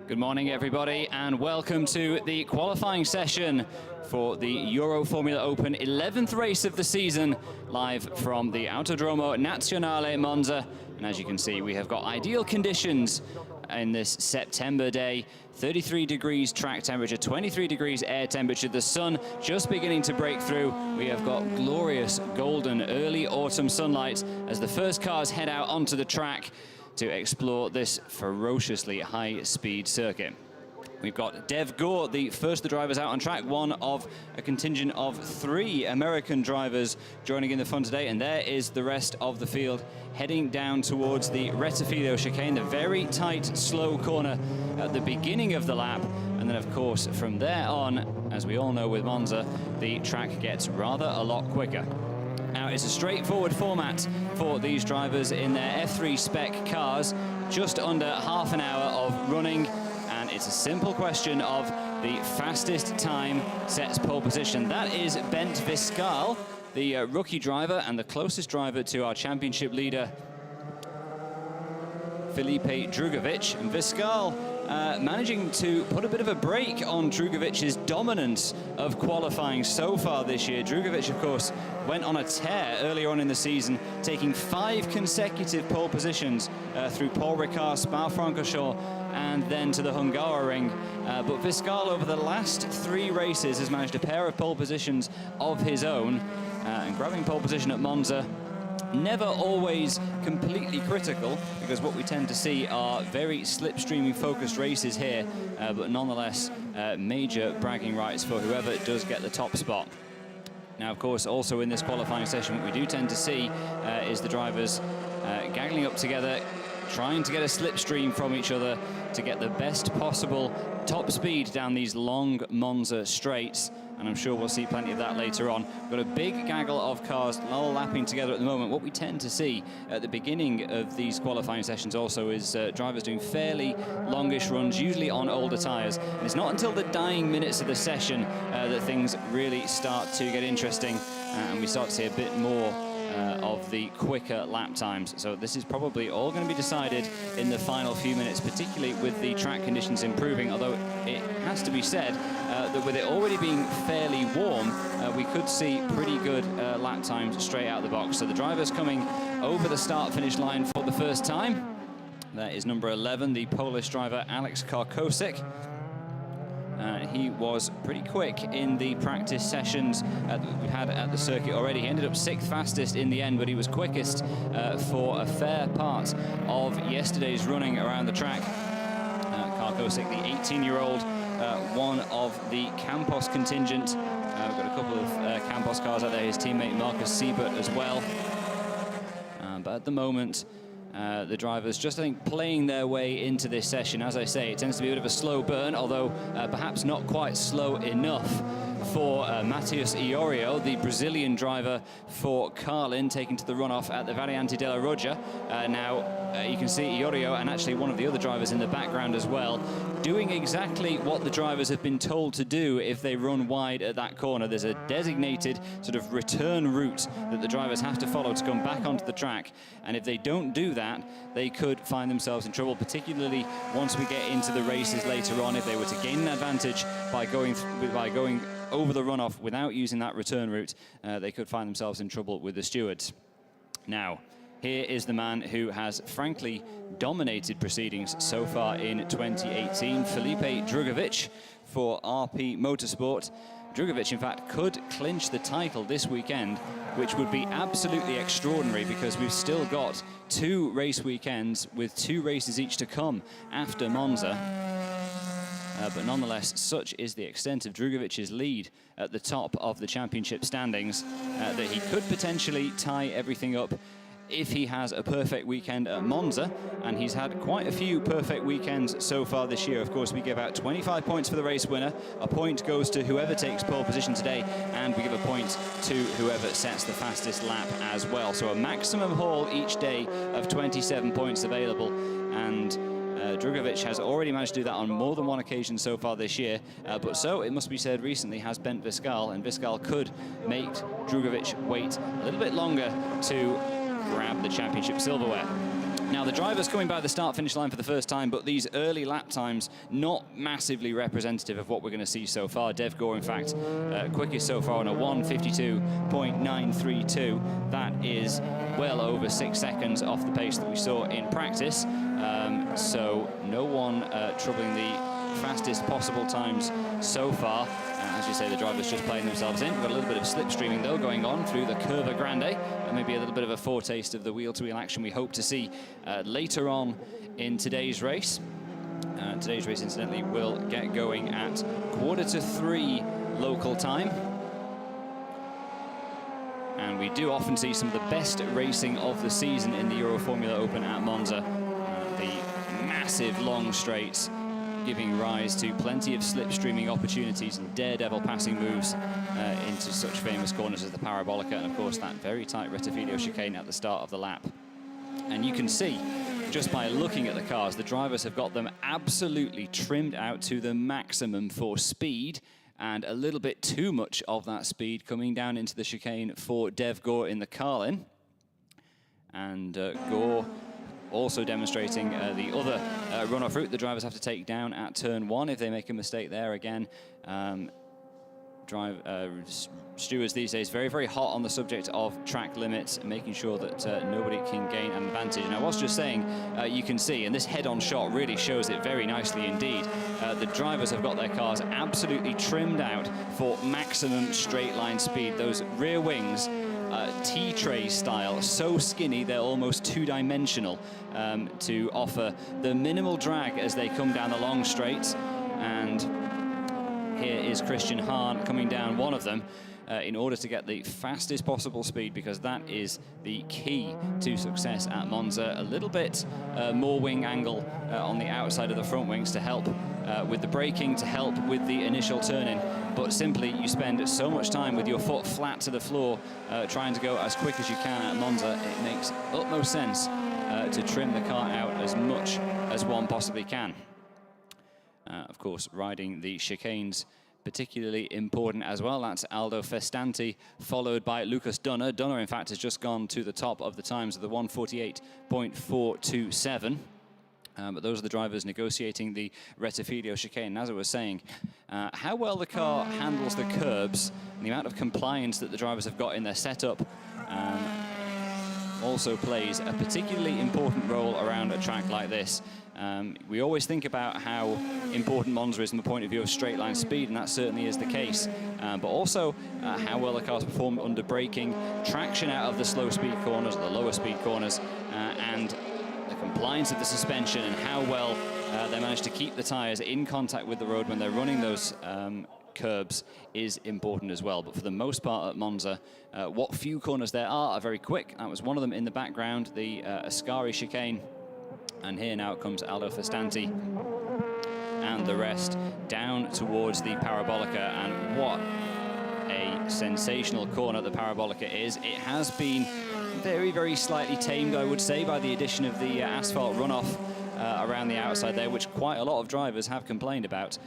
Good morning, everybody, and welcome to the qualifying session for the Euroformula Open 11th race of the season, live from the Autodromo Nazionale Monza. And as you can see, we have got ideal conditions in this September day. 33 degrees track temperature, 23 degrees air temperature, the sun just beginning to break through. We have got glorious golden early autumn sunlight as the first cars head out onto the track to explore this ferociously high-speed circuit. We've got Dev Gore, the first of the drivers out on track, one of a contingent of 3 American drivers joining in the fun today, and there is the rest of the field heading down towards the Rettifilo chicane, the very tight, slow corner at the beginning of the lap. And then, of course, from there on, as we all know with Monza, the track gets rather a lot quicker. Now, it's a straightforward format for these drivers in their F3 spec cars, just under half an hour of running, and it's a simple question of the fastest time sets pole position. That is Bent Viscal, the rookie driver and the closest driver to our championship leader, Felipe Drugovich. And Viscal managing to put a bit of a break on Drugovich's dominance of qualifying so far this year. Drugovich, of course, went on a tear earlier on in the season, taking 5 consecutive pole positions through Paul Ricard, Spa-Francorchamps, and then to the Hungaroring. But Viscal, over the last 3 races, has managed a pair of pole positions of his own, and grabbing pole position at Monza, never always completely critical, because what we tend to see are very slipstreaming focused races here, but nonetheless major bragging rights for whoever does get the top spot. Now, of course, also in this qualifying session, what we do tend to see is the drivers gaggling up together, trying to get a slipstream from each other to get the best possible top speed down these long Monza straights. And I'm sure we'll see plenty of that later on. We've got a big gaggle of cars all lapping together at the moment. What we tend to see at the beginning of these qualifying sessions also is drivers doing fairly longish runs, usually on older tyres. And it's not until the dying minutes of the session that things really start to get interesting, and we start to see a bit more of the quicker lap times. So this is probably all going to be decided in the final few minutes, particularly with the track conditions improving, although it has to be said that with it already being fairly warm, we could see pretty good lap times straight out of the box. So the drivers coming over the start-finish line for the first time. That is number 11, the Polish driver Alex Karkosik. He was pretty quick in the practice sessions that we've had at the circuit already. He ended up 6th fastest in the end, but he was quickest for a fair part of yesterday's running around the track. Karkosik, the 18-year-old, one of the Campos contingent. We've got a couple of Campos cars out there, his teammate Marcus Siebert as well. But at the moment, the drivers just, I think, playing their way into this session. As I say, it tends to be a bit of a slow burn, although perhaps not quite slow enough for Matheus Iorio, the Brazilian driver for Carlin, taking to the runoff at the Variante della Roggia. Now, you can see Iorio, and actually one of the other drivers in the background as well, doing exactly what the drivers have been told to do if they run wide at that corner. There's a designated sort of return route that the drivers have to follow to come back onto the track, and if they don't do that, they could find themselves in trouble, particularly once we get into the races later on. If they were to gain an advantage by going over the runoff without using that return route, they could find themselves in trouble with the stewards. Now, here is the man who has, frankly, dominated proceedings so far in 2018, Felipe Drugovich for RP Motorsport. Drugovich, in fact, could clinch the title this weekend, which would be absolutely extraordinary, because we've still got 2 race weekends with 2 races each to come after Monza. But nonetheless, such is the extent of Drugovich's lead at the top of the championship standings that he could potentially tie everything up if he has a perfect weekend at Monza, and he's had quite a few perfect weekends so far this year. Of course, we give out 25 points for the race winner. A point goes to whoever takes pole position today, and we give a point to whoever sets the fastest lap as well. So a maximum haul each day of 27 points available, and Drugovich has already managed to do that on more than one occasion so far this year, but so, it must be said, recently has Bent Viscal, and Viscal could make Drugovich wait a little bit longer to grab the championship silverware. Now, the drivers coming by the start-finish line for the first time, but these early lap times not massively representative of what we're going to see so far. Dev Gore, in fact, quickest so far on a 1:52.932. That is well over 6 seconds off the pace that we saw in practice. So no one troubling the fastest possible times so far. As you say, the drivers just playing themselves in. We've got a little bit of slipstreaming, though, going on through the Curva Grande, and maybe a little bit of a foretaste of the wheel-to-wheel action we hope to see later on in today's race. Today's race, incidentally, will get going at 2:45 local time. And we do often see some of the best racing of the season in the Euroformula Open at Monza. The massive long straights giving rise to plenty of slipstreaming opportunities and daredevil passing moves into such famous corners as the Parabolica, and of course that very tight Rettifilo chicane at the start of the lap. And you can see, just by looking at the cars, the drivers have got them absolutely trimmed out to the maximum for speed, and a little bit too much of that speed coming down into the chicane for Dev Gore in the Carlin. And Gore also demonstrating the other runoff route the drivers have to take down at turn 1 if they make a mistake there. Again, stewards these days very, very hot on the subject of track limits, making sure that nobody can gain an advantage. And I was just saying, you can see, and this head-on shot really shows it very nicely indeed, the drivers have got their cars absolutely trimmed out for maximum straight line speed. Those rear wings, T-tray style, so skinny they're almost two-dimensional, to offer the minimal drag as they come down the long straights. And here is Christian Hahn coming down one of them in order to get the fastest possible speed, because that is the key to success at Monza. A little bit more wing angle on the outside of the front wings to help with the braking, to help with the initial turning. But simply, you spend so much time with your foot flat to the floor trying to go as quick as you can at Monza, it makes utmost sense to trim the car out as much as one possibly can. Of course, riding the chicanes particularly important as well. That's Aldo Festanti, followed by Lucas Dunner. Dunner, in fact, has just gone to the top of the times of the 1:48.427. But those are the drivers negotiating the Rettifilo chicane. And as I was saying, how well the car handles the curbs and the amount of compliance that the drivers have got in their setup also plays a particularly important role around a track like this. We always think about how important Monza is from the point of view of straight line speed, and that certainly is the case. But also how well the cars perform under braking, traction out of the slow speed corners, the lower speed corners, and the compliance of the suspension, and how well they manage to keep the tyres in contact with the road when they're running those curbs is important as well. But for the most part at Monza, what few corners there are very quick. That was one of them in the background, the Ascari chicane. And here now comes Aldo Festanti and the rest down towards the Parabolica. And what a sensational corner the Parabolica is. It has been very, very slightly tamed, I would say, by the addition of the asphalt runoff around the outside there, which quite a lot of drivers have complained about.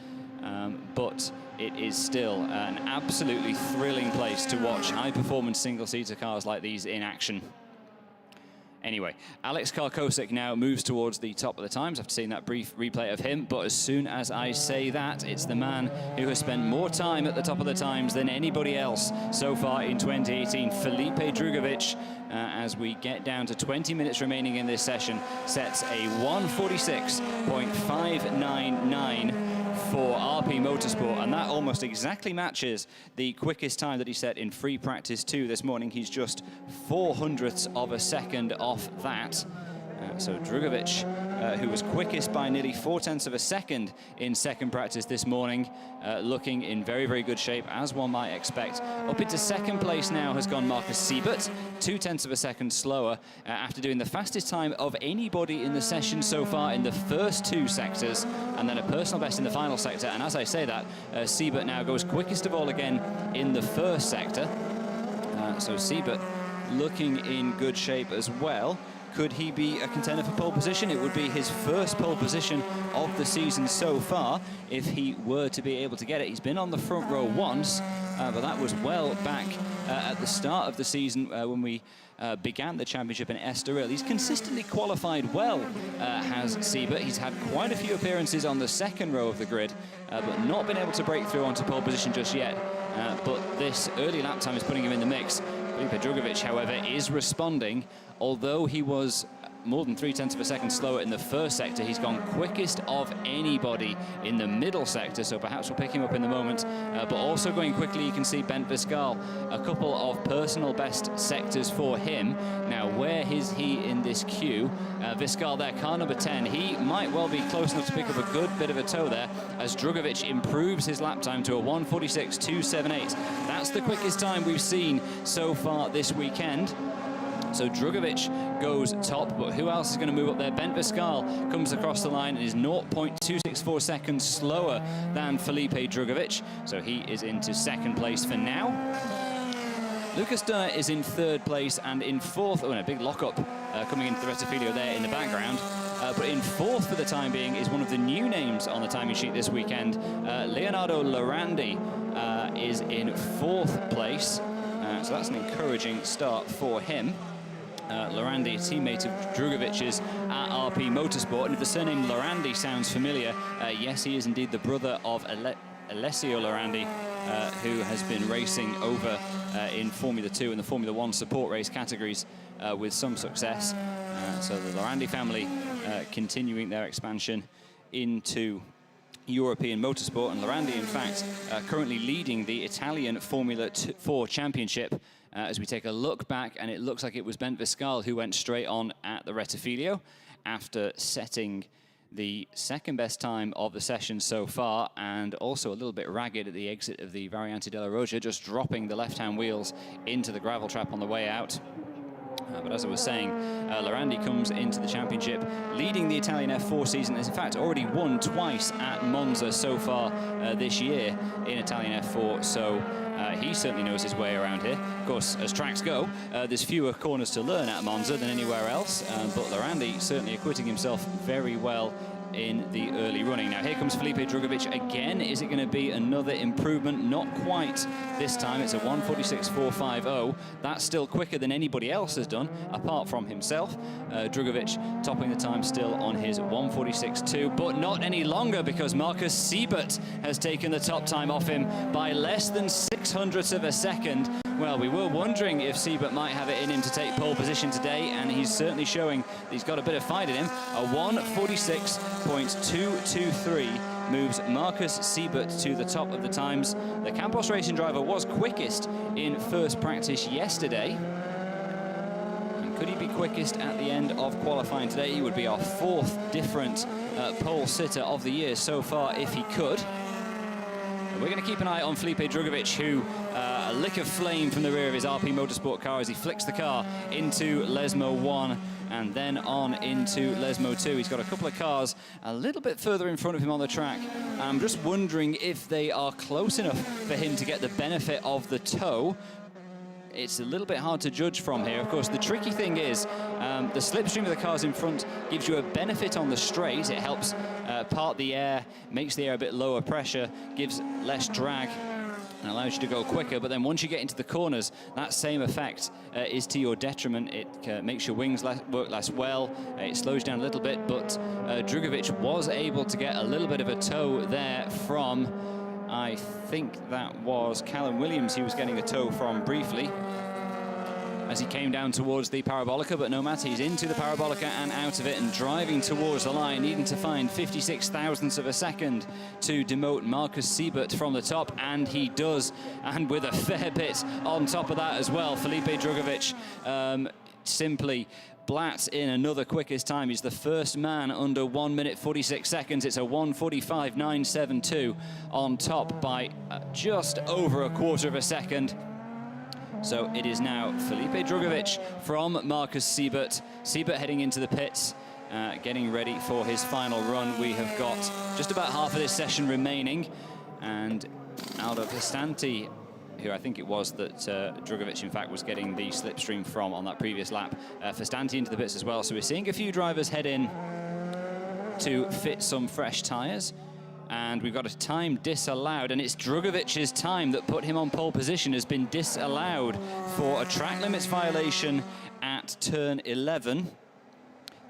But it is still an absolutely thrilling place to watch high-performance single-seater cars like these in action. Anyway, Alex Karkosik now moves towards the top of the times after seeing that brief replay of him. But as soon as I say that, it's the man who has spent more time at the top of the times than anybody else so far in 2018, Felipe Drugovich, as we get down to 20 minutes remaining in this session, sets a 1:46.599 for RP Motorsport, and that almost exactly matches the quickest time that he set in free practice 2 this morning. He's just 0.04 of a second off that. So Drugovich, who was quickest by nearly 0.4 of a second in second practice this morning, looking in very, very good shape, as one might expect. Up into second place now has gone Marcus Siebert, 0.2 of a second slower, after doing the fastest time of anybody in the session so far in the first 2 sectors, and then a personal best in the final sector. And as I say that, Siebert now goes quickest of all again in the first sector. So Siebert looking in good shape as well. Could he be a contender for pole position? It would be his first pole position of the season so far if he were to be able to get it. He's been on the front row once, but that was well back at the start of the season when we began the championship in Estoril. He's consistently qualified well, has Siebert. He's had quite a few appearances on the second row of the grid, but not been able to break through onto pole position just yet. But this early lap time is putting him in the mix. Felipe Drugovich, however, is responding. Although he was more than 0.3 of a second slower in the first sector, he's gone quickest of anybody in the middle sector, so perhaps we'll pick him up in the moment. But also going quickly, you can see Bent Viscal, a couple of personal best sectors for him. Now, where is he in this queue? Viscal there, car number 10. He might well be close enough to pick up a good bit of a tow there as Drugovich improves his lap time to a 1:46.278. That's the quickest time we've seen so far this weekend. So Drugovich goes top, but who else is going to move up there? Bent Viscal comes across the line and is 0.264 seconds slower than Felipe Drugovich. So he is into second place for now. Lucas Dunner is in third place, and in fourth, oh, and a big lockup coming into the Rettifilio there in the background. But in fourth for the time being is one of the new names on the timing sheet this weekend. Leonardo Lorandi is in fourth place. So that's an encouraging start for him. Lorandi, a teammate of Drugovich's at RP Motorsport. And if the surname Lorandi sounds familiar, yes, he is indeed the brother of Alessio Lorandi, who has been racing over in Formula 2 and the Formula 1 support race categories with some success. So the Lorandi family continuing their expansion into European motorsport, and Lorandi, in fact, currently leading the Italian Formula 4 Championship. As we take a look back, and it looks like it was Bent Viscal who went straight on at the Rettifilio after setting the second best time of the session so far, and also a little bit ragged at the exit of the Variante della Roggia, just dropping the left-hand wheels into the gravel trap on the way out. But as I was saying, Lorandi comes into the championship leading the Italian F4 season. Has in fact already won twice at Monza so far this year in Italian F4, so he certainly knows his way around here. Of course, as tracks go, there's fewer corners to learn at Monza than anywhere else, but Lorandi certainly acquitting himself very well in the early running. Now here comes Felipe Drugovich again. Is it going to be another improvement? Not quite this time. It's a 1:46.450. That's still quicker than anybody else has done apart from himself. Drugovich topping the time still on his 1:46.2, but not any longer, because Marcus Siebert has taken the top time off him by less than 0.06 of a second. Well, we were wondering if Siebert might have it in him to take pole position today, and he's certainly showing that he's got a bit of fight in him. A 1:46.223 moves Marcus Siebert to the top of the times. The Campos Racing driver was quickest in first practice yesterday. And could he be quickest at the end of qualifying today? He would be our fourth different pole sitter of the year so far if he could. We're going to keep an eye on Felipe Drugovich, who a lick of flame from the rear of his RP Motorsport car as he flicks the car into Lesmo 1 and then on into Lesmo 2. He's got a couple of cars a little bit further in front of him on the track. I'm just wondering if they are close enough for him to get the benefit of the tow. It's a little bit hard to judge from here. Of course, the tricky thing is the slipstream of the cars in front gives you a benefit on the straight. It helps part the air, makes the air a bit lower pressure, gives less drag, and allows you to go quicker. But then once you get into the corners, that same effect is to your detriment. It makes your wings work less well. It slows down a little bit, but Drugovich was able to get a little bit of a tow there from, I think that was Callum Williams he was getting a tow from briefly as he came down towards the Parabolica, but no matter, he's into the Parabolica and out of it and driving towards the line, needing to find 56 thousandths of a second to demote Marcus Siebert from the top, and he does, and with a fair bit on top of that as well. Felipe Drugovich simply blats in another quickest time. He's the first man under 1:46. It's a 1:45.972 on top by just over a quarter of a second. So it is now Felipe Drugovich from Marcus Siebert. Siebert heading into the pits, getting ready for his final run. We have got just about half of this session remaining, and Aldo Costanti who I think it was that Drugovich, in fact, was getting the slipstream from on that previous lap. Fastanti into the pits as well. So we're seeing a few drivers head in to fit some fresh tyres. And we've got a time disallowed, and it's Drugovich's time that put him on pole position has been disallowed for a track limits violation at turn 11.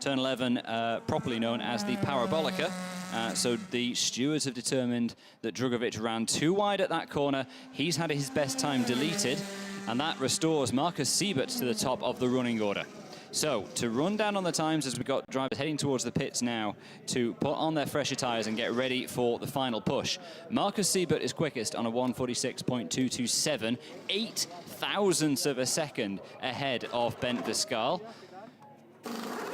Turn 11, properly known as the Parabolica. So the stewards have determined that Drugovich ran too wide at that corner. He's had his best time deleted, and that restores Marcus Siebert to the top of the running order. So to run down on the times as we've got drivers heading towards the pits now to put on their fresher tyres and get ready for the final push. Marcus Siebert is quickest on a 1:46.227, 8 thousandths of a second ahead of Bent Viscal.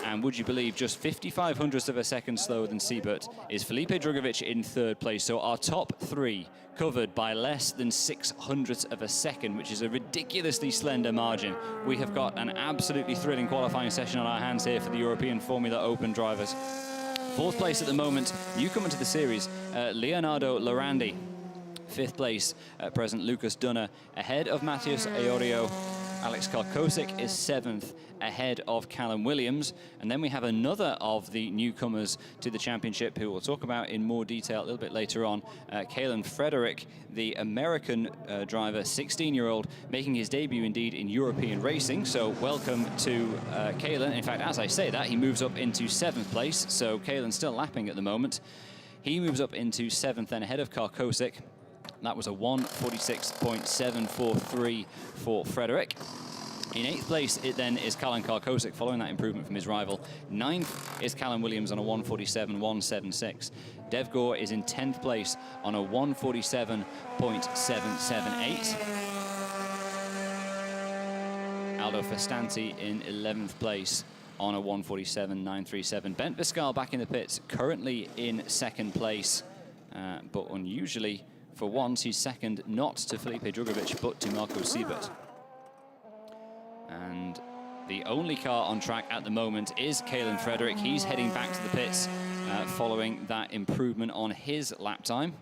And would you believe, just 55 hundredths of a second slower than Siebert is Felipe Drugovich in third place. So our top three covered by less than 6 hundredths of a second, which is a ridiculously slender margin. We have got an absolutely thrilling qualifying session on our hands here for the European Formula Open drivers. Fourth place at the moment, newcomer to the series, Leonardo Lorandi. Fifth place at present, Lucas Dunner, ahead of Matthias Ayorio. Alex Karkosik is seventh, ahead of Callum Williams. And then we have another of the newcomers to the championship, who we'll talk about in more detail a little bit later on. Kalen Frederick, the American driver, 16-year-old, making his debut indeed in European racing. So welcome to Kalen. In fact, as I say that, he moves up into seventh place. So Kalen's still lapping at the moment. He moves up into seventh, then ahead of Karkosik. That was a 1:46.743 for Frederick. In eighth place, it then is Callum Karkosik, following that improvement from his rival. Ninth is Callum Williams on a 1:47.176. Dev Gore is in 10th place on a 1:47.778. Aldo Fastanti in 11th place on a 1:47.937. Bent Viscal back in the pits, currently in second place, but unusually, for once, he's second not to Felipe Drugovich, but to Marco Siebert. And the only car on track at the moment is Kalen Frederick. He's heading back to the pits following that improvement on his lap time,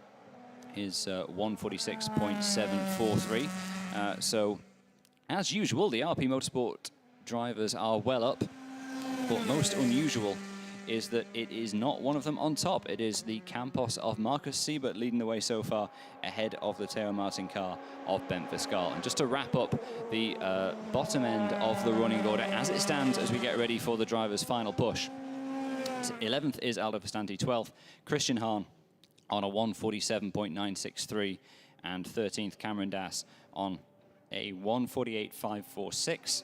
his 1:46.743. So, as usual, the RP Motorsport drivers are well up, but most unusual is that it is not one of them on top. It is the Campos of Marcus Siebert leading the way so far, ahead of the Teo Martin car of Bent Viscal. And just to wrap up the bottom end of the running order as it stands as we get ready for the driver's final push. 11th is Aldo Fastanti, 12th, Christian Hahn on a 1:47.963, and 13th, Cameron Dass on a 1:48.546.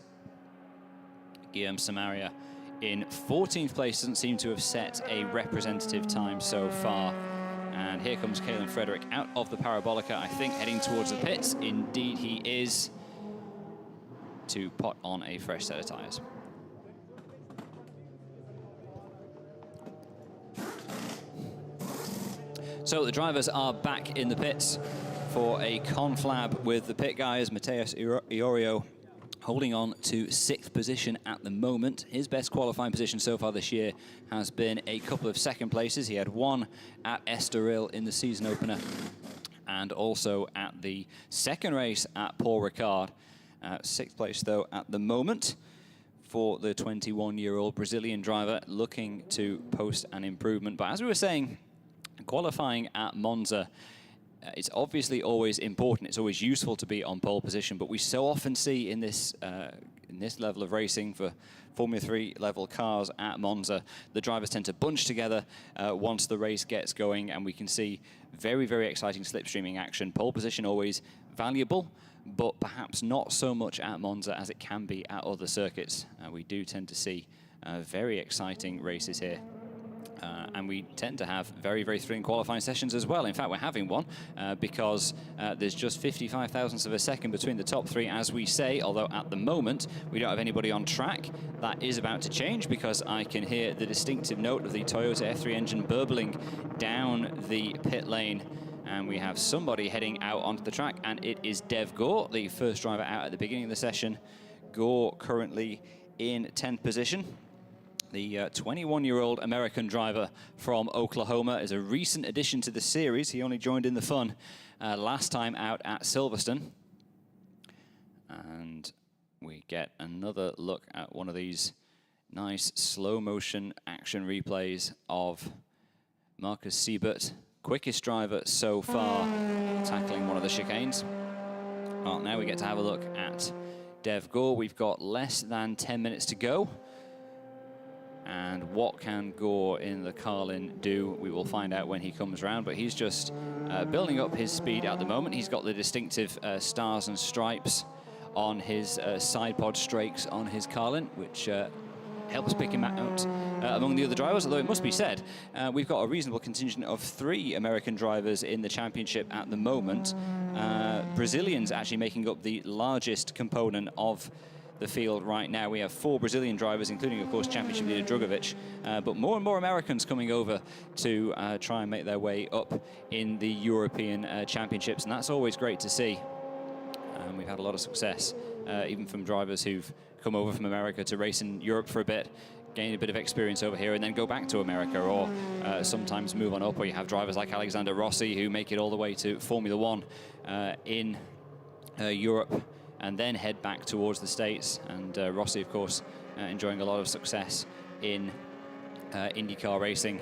Guillaume Samaria in 14th place, doesn't seem to have set a representative time so far. And here comes Kalen Frederick out of the Parabolica, I think heading towards the pits. Indeed he is, to put on a fresh set of tyres. So the drivers are back in the pits for a conflab with the pit guys. Matheus Iorio holding on to 6th position at the moment. His best qualifying position so far this year has been a couple of second places. He had one at Estoril in the season opener, and also at the second race at Paul Ricard. 6th place, though, at the moment for the 21-year-old Brazilian driver, looking to post an improvement. But as we were saying, qualifying at Monza, it's obviously always important. It's always useful to be on pole position, but we so often see in this level of racing for Formula 3 level cars at Monza, the drivers tend to bunch together once the race gets going, and we can see very, very exciting slipstreaming action. Pole position always valuable, but perhaps not so much at Monza as it can be at other circuits. We do tend to see very exciting races here. And we tend to have very, very thrilling qualifying sessions as well. In fact, we're having one because there's just 55 thousandths of a second between the top three, as we say, although at the moment we don't have anybody on track. That is about to change because I can hear the distinctive note of the Toyota F3 engine burbling down the pit lane. And we have somebody heading out onto the track, and it is Dev Gore, the first driver out at the beginning of the session. Gore currently in 10th position. The 21-year-old American driver from Oklahoma is a recent addition to the series. He only joined in the fun last time out at Silverstone. And we get another look at one of these nice slow motion action replays of Marcus Siebert, quickest driver so far, tackling one of the chicanes. Well, now we get to have a look at Dev Gore. We've got less than 10 minutes to go. And what can Gore in the Carlin do? We will find out when he comes around, but he's just building up his speed at the moment. He's got the distinctive stars and stripes on his side pod strakes on his Carlin, which helps pick him out among the other drivers, although it must be said, we've got a reasonable contingent of 3 American drivers in the championship at the moment. Brazilians actually making up the largest component of the field right now. We have 4 Brazilian drivers, including, of course, championship leader Drugovich, but more and more Americans coming over to try and make their way up in the European championships, and that's always great to see. We've had a lot of success, even from drivers who've come over from America to race in Europe for a bit, gain a bit of experience over here, and then go back to America, or sometimes move on up. Or you have drivers like Alexander Rossi who make it all the way to Formula One in Europe, and then head back towards the States. And Rossi, of course, enjoying a lot of success in IndyCar racing.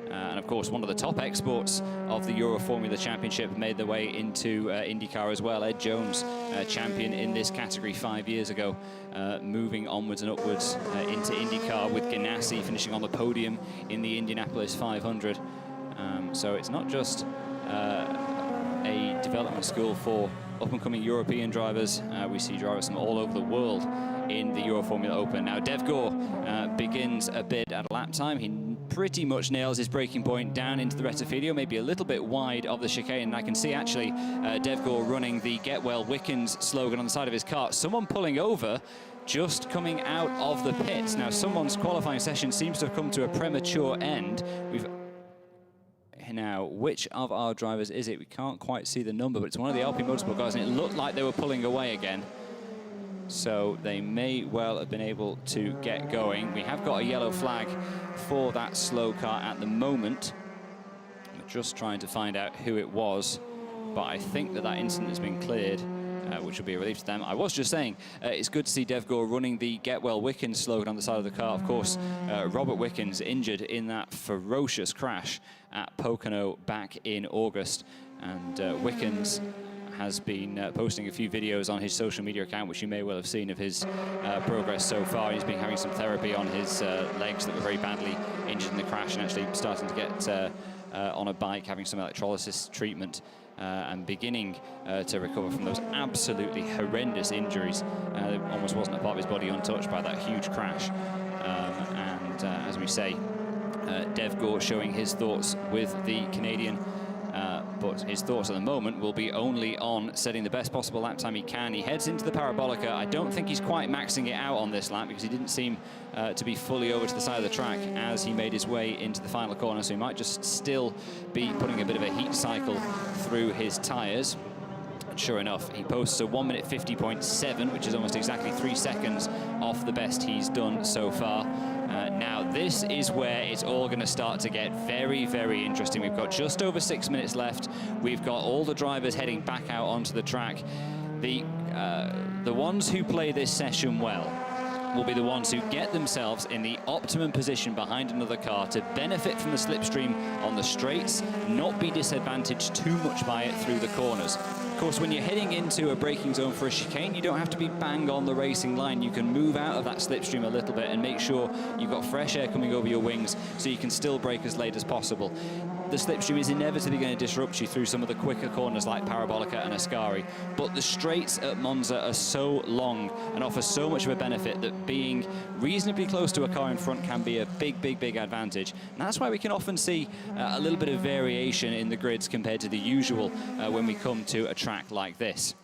And of course, one of the top exports of the Euroformula Championship made their way into IndyCar as well. Ed Jones, champion in this category 5 years ago, moving onwards and upwards into IndyCar, with Ganassi finishing on the podium in the Indianapolis 500. So it's not just a development school for up-and-coming European drivers. We see drivers from all over the world in the Euroformula Open. Now, Dev Gore begins a bid at a lap time. He pretty much nails his braking point down into the Rettifidio, maybe a little bit wide of the chicane. And I can see, actually, Dev Gore running the Get Well Wickens slogan on the side of his car. Someone pulling over just coming out of the pits. Now, someone's qualifying session seems to have come to a premature end. Now, which of our drivers is it? We can't quite see the number, but it's one of the LP Motorsport guys, and it looked like they were pulling away again. So they may well have been able to get going. We have got a yellow flag for that slow car at the moment. We're just trying to find out who it was, but I think that incident has been cleared, which will be a relief to them. I was just saying, it's good to see Dev Gore running the Get Well Wickens slogan on the side of the car. Of course, Robert Wickens injured in that ferocious crash at Pocono back in August, and Wickens has been posting a few videos on his social media account, which you may well have seen, of his progress so far. He's been having some therapy on his legs that were very badly injured in the crash, and actually starting to get on a bike, having some electrolysis treatment, and beginning to recover from those absolutely horrendous injuries. There almost wasn't a part of his body untouched by that huge crash. As we say, Dev Gore showing his thoughts with the Canadian, but his thoughts at the moment will be only on setting the best possible lap time he can. He heads into the Parabolica. I don't think he's quite maxing it out on this lap, because he didn't seem to be fully over to the side of the track as he made his way into the final corner, so he might just still be putting a bit of a heat cycle through his tyres. Sure enough, he posts a 1 minute 50.7, which is almost exactly 3 seconds off the best he's done so far. Now, this is where it's all going to start to get very, very interesting. We've got just over 6 minutes left. We've got all the drivers heading back out onto the track. The ones who play this session well will be the ones who get themselves in the optimum position behind another car to benefit from the slipstream on the straights, not be disadvantaged too much by it through the corners. Of course, when you're heading into a braking zone for a chicane, you don't have to be bang on the racing line. You can move out of that slipstream a little bit and make sure you've got fresh air coming over your wings so you can still brake as late as possible. The slipstream is inevitably going to disrupt you through some of the quicker corners like Parabolica and Ascari, but the straights at Monza are so long and offer so much of a benefit that being reasonably close to a car in front can be a big, big, big advantage. And that's why we can often see a little bit of variation in the grids compared to the usual when we come to a track like this.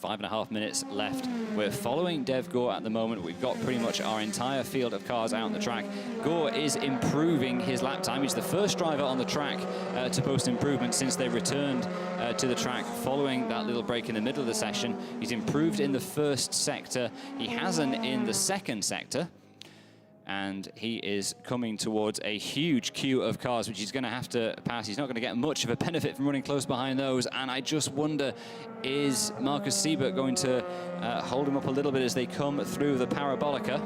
5.5 minutes left. We're following Dev Gore at the moment. We've got pretty much our entire field of cars out on the track. Gore is improving his lap time. He's the first driver on the track to post improvement since they returned to the track following that little break in the middle of the session. He's improved in the first sector. He hasn't in the second sector. and he is coming towards a huge queue of cars, which he's going to have to pass. He's not going to get much of a benefit from running close behind those, and I just wonder, is Markus Siebert going to hold him up a little bit as they come through the Parabolica?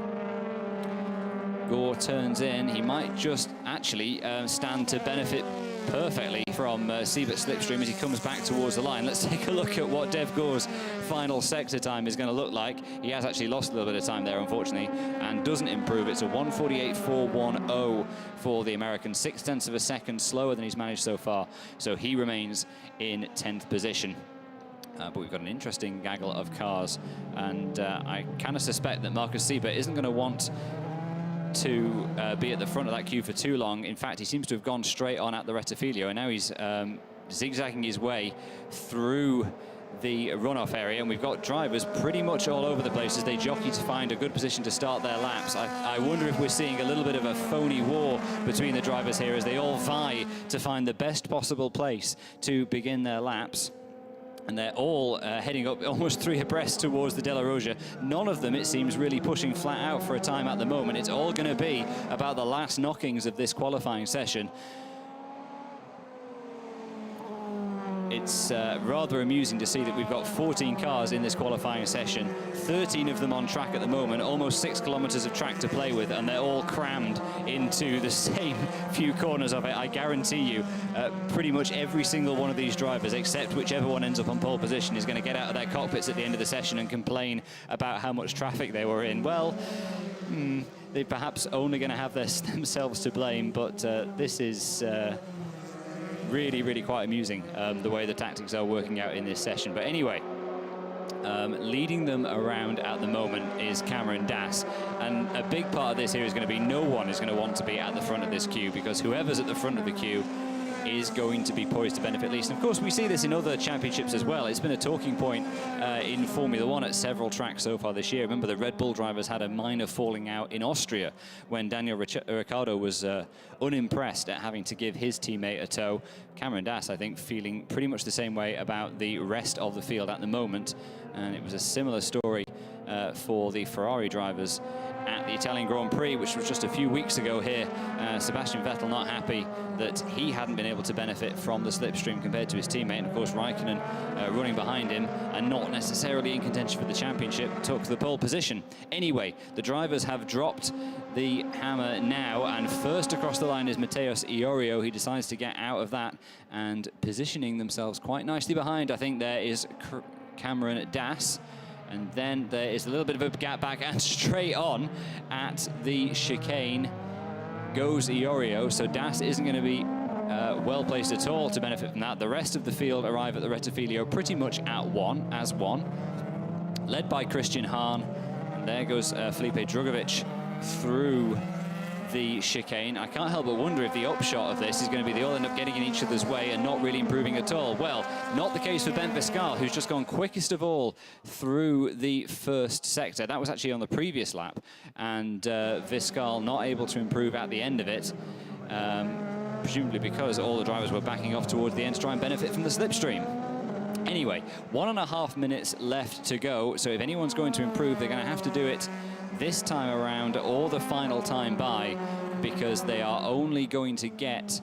Gore turns in. He might just actually stand to benefit perfectly from Siebert's slipstream as he comes back towards the line. Let's take a look at what Dev Gore's final sector time is going to look like. He has actually lost a little bit of time there, unfortunately, and doesn't improve. It's a 1:48.410 for the American, 0.6 of a second slower than he's managed so far. So he remains in 10th position. But we've got an interesting gaggle of cars, and I kind of suspect that Markus Siebert isn't going to want to be at the front of that queue for too long. In fact, he seems to have gone straight on at the Rettifilio, and now he's zigzagging his way through the runoff area, and we've got drivers pretty much all over the place as they jockey to find a good position to start their laps. I wonder if we're seeing a little bit of a phony war between the drivers here as they all vie to find the best possible place to begin their laps. And they're all heading up almost 3 abreast towards the Della Roja. None of them, it seems, really pushing flat out for a time at the moment. It's all going to be about the last knockings of this qualifying session. It's rather amusing to see that we've got 14 cars in this qualifying session, 13 of them on track at the moment, almost 6 kilometers of track to play with, and they're all crammed into the same few corners of it. I guarantee you, pretty much every single one of these drivers, except whichever one ends up on pole position, is going to get out of their cockpits at the end of the session and complain about how much traffic they were in. Well, they're perhaps only going to have themselves to blame, but this is really quite amusing, the way the tactics are working out in this session. But anyway, leading them around at the moment is Cameron Dass, and a big part of this here is going to be no one is going to want to be at the front of this queue, because whoever's at the front of the queue is going to be poised to benefit least. And of course, we see this in other championships as well. It's been a talking point in Formula One at several tracks so far this year. Remember, the Red Bull drivers had a minor falling out in Austria when Daniel Ricciardo was unimpressed at having to give his teammate a tow. Cameron Dass, I think, feeling pretty much the same way about the rest of the field at the moment. And it was a similar story for the Ferrari drivers at the Italian Grand Prix, which was just a few weeks ago here. Sebastian Vettel not happy that he hadn't been able to benefit from the slipstream compared to his teammate. And of course, Raikkonen running behind him and not necessarily in contention for the championship took the pole position. Anyway, the drivers have dropped the hammer now, and first across the line is Matheus Iorio. He decides to get out of that and positioning themselves quite nicely behind. I think there is Cameron Dass. And then there is a little bit of a gap back, and straight on at the chicane goes Iorio. So Dass isn't going to be well placed at all to benefit from that. The rest of the field arrive at the Rettifilio pretty much as one, led by Christian Hahn. And there goes Felipe Drugovich through the chicane. I can't help but wonder if the upshot of this is going to be they all end up getting in each other's way and not really improving at all. Well, not the case for Ben Viscal, who's just gone quickest of all through the first sector. That was actually on the previous lap, and Viscal not able to improve at the end of it, presumably because all the drivers were backing off towards the end to try and benefit from the slipstream. Anyway, 1.5 minutes left to go, so if anyone's going to improve, they're going to have to do it this time around or the final time by, because they are only going to get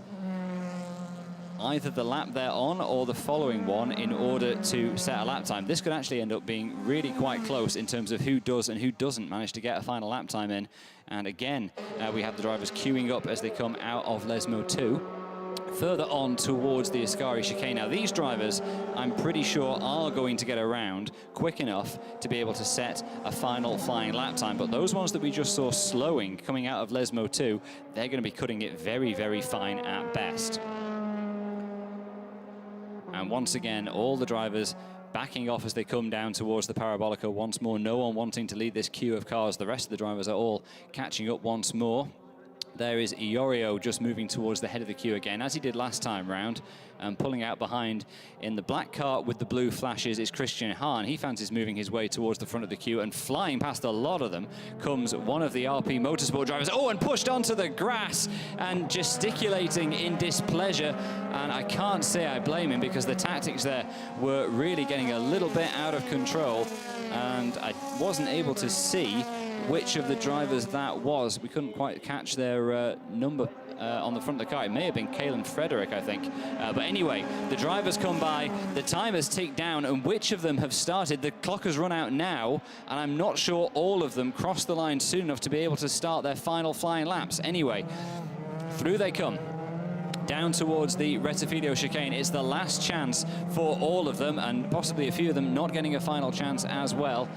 either the lap they're on or the following one in order to set a lap time. This could actually end up being really quite close in terms of who does and who doesn't manage to get a final lap time in. And again, we have the drivers queuing up as they come out of Lesmo 2. Further on towards the Ascari chicane. Now, these drivers, I'm pretty sure, are going to get around quick enough to be able to set a final flying lap time. But those ones that we just saw slowing coming out of Lesmo 2, they're going to be cutting it very fine at best. And once again, all the drivers backing off as they come down towards the Parabolica once more. No one wanting to lead this queue of cars. The rest of the drivers are all catching up once more. There is Iorio just moving towards the head of the queue again, as he did last time round, and pulling out behind in the black car with the blue flashes is Christian Hahn. He fancies moving his way towards the front of the queue, and flying past a lot of them comes one of the RP Motorsport drivers. Oh, and pushed onto the grass and gesticulating in displeasure. And I can't say I blame him, because the tactics there were really getting a little bit out of control, and I wasn't able to see which of the drivers that was. We couldn't quite catch their number on the front of the car. It may have been Kalen Frederick, I think. But anyway, the drivers come by, the time has ticked down, and which of them have started? The clock has run out now, and I'm not sure all of them crossed the line soon enough to be able to start their final flying laps. Anyway, through they come, down towards the Retifidio chicane. It's the last chance for all of them, and possibly a few of them not getting a final chance as well.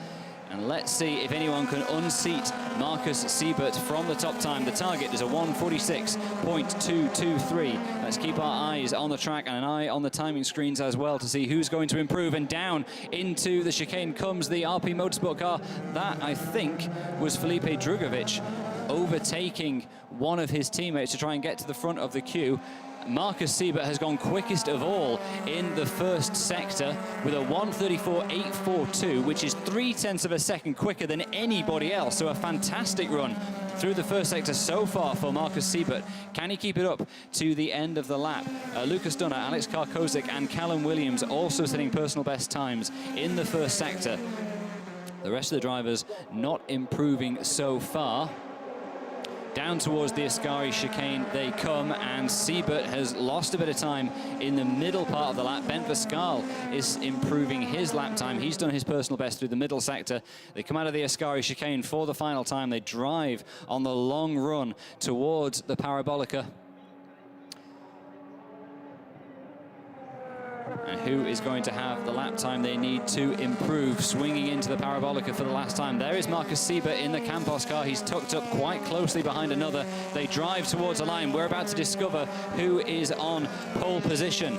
And let's see if anyone can unseat Marcus Siebert from the top time. The target is a 1:46.223. Let's keep our eyes on the track and an eye on the timing screens as well to see who's going to improve. And down into the chicane comes the RP Motorsport car. That, I think, was Felipe Drugovich overtaking one of his teammates to try and get to the front of the queue. Marcus Siebert has gone quickest of all in the first sector with a 1:34.842, which is 0.3 of a second quicker than anybody else. So a fantastic run through the first sector so far for Marcus Siebert. Can he keep it up to the end of the lap? Lucas Dunner, Alex Karkozik and Callum Williams also setting personal best times in the first sector. The rest of the drivers not improving so far. Down towards the Ascari chicane they come, and Siebert has lost a bit of time in the middle part of the lap. Bent Pascal is improving his lap time. He's done his personal best through the middle sector. They come out of the Ascari chicane for the final time. They drive on the long run towards the Parabolica. And who is going to have the lap time they need to improve, swinging into the Parabolica for the last time? There is Marcus Siebert in the Campos car. He's tucked up quite closely behind another. They drive towards a line. We're about to discover who is on pole position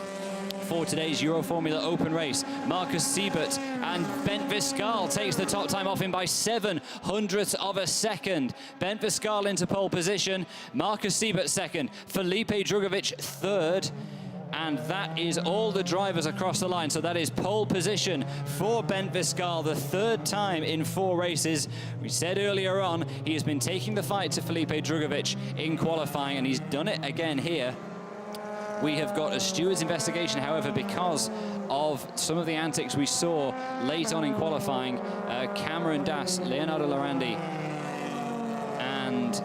for today's Euroformula Open race. Marcus Siebert and Bent Viscal takes the top time off him by 0.07 of a second. Bent Viscal into pole position. Marcus Siebert second. Felipe Drugovich third. And that is all the drivers across the line. So that is pole position for Bent Viscal, the third time in 4 races. We said earlier on, he has been taking the fight to Felipe Drugovich in qualifying, and he's done it again here. We have got a steward's investigation, however, because of some of the antics we saw late on in qualifying. Cameron Dass, Leonardo Lorandi, and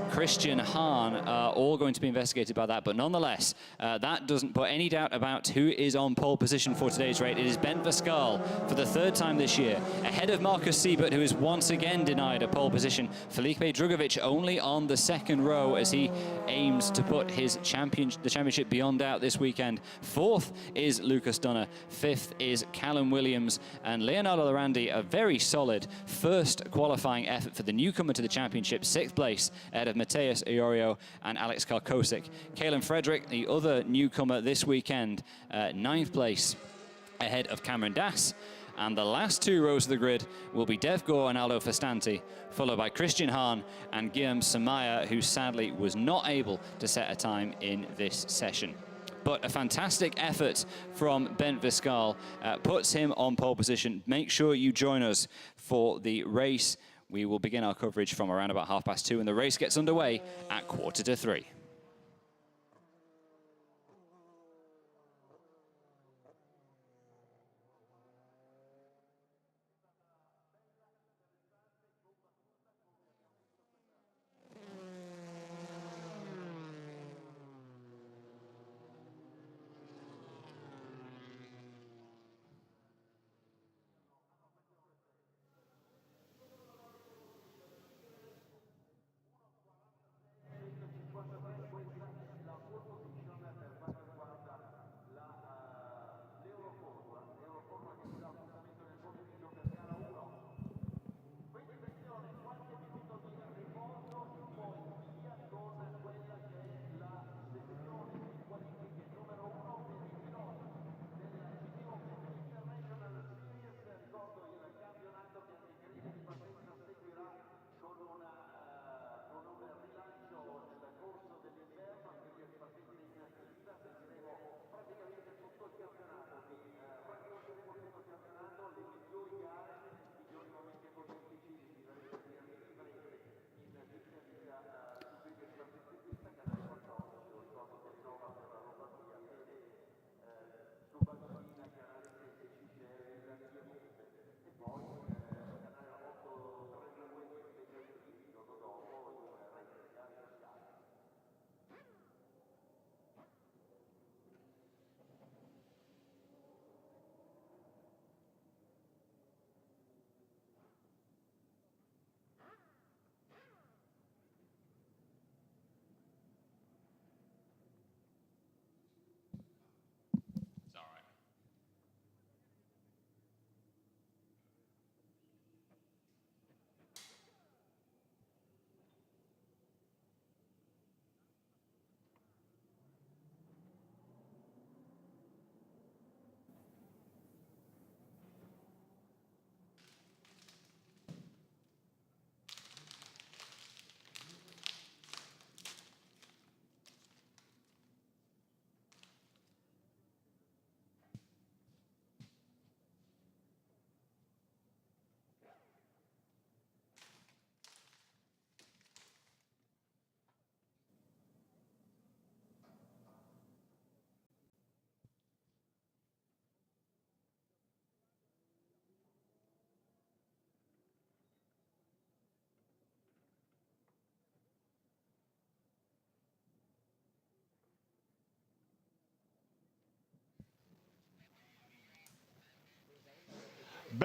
Christian Hahn are all going to be investigated by that, but nonetheless, that doesn't put any doubt about who is on pole position for today's race. It is Bent Pascal for the 3rd time this year, ahead of Marcus Siebert, who is once again denied a pole position. Felipe Drugovich only on the 2nd row as he aims to put his the championship beyond doubt this weekend. 4th is Lucas Dunner, 5th is Callum Williams, and Leonardo Lorandi, a very solid first qualifying effort for the newcomer to the championship, 6th place ahead of Mateus Iorio and Alex Karkozik. Kalen Frederick, the other newcomer this weekend, 9th place ahead of Cameron Dass. And the last 2 rows of the grid will be Dev Gore and Aldo Festanti, followed by Christian Hahn and Guillaume Samaya, who sadly was not able to set a time in this session. But a fantastic effort from Bent Viscal puts him on pole position. Make sure you join us for the race. We will begin our coverage from around about 2:30, and the race gets underway at 2:45.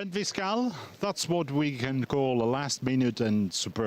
Viscal, that's what we can call a last minute and superb.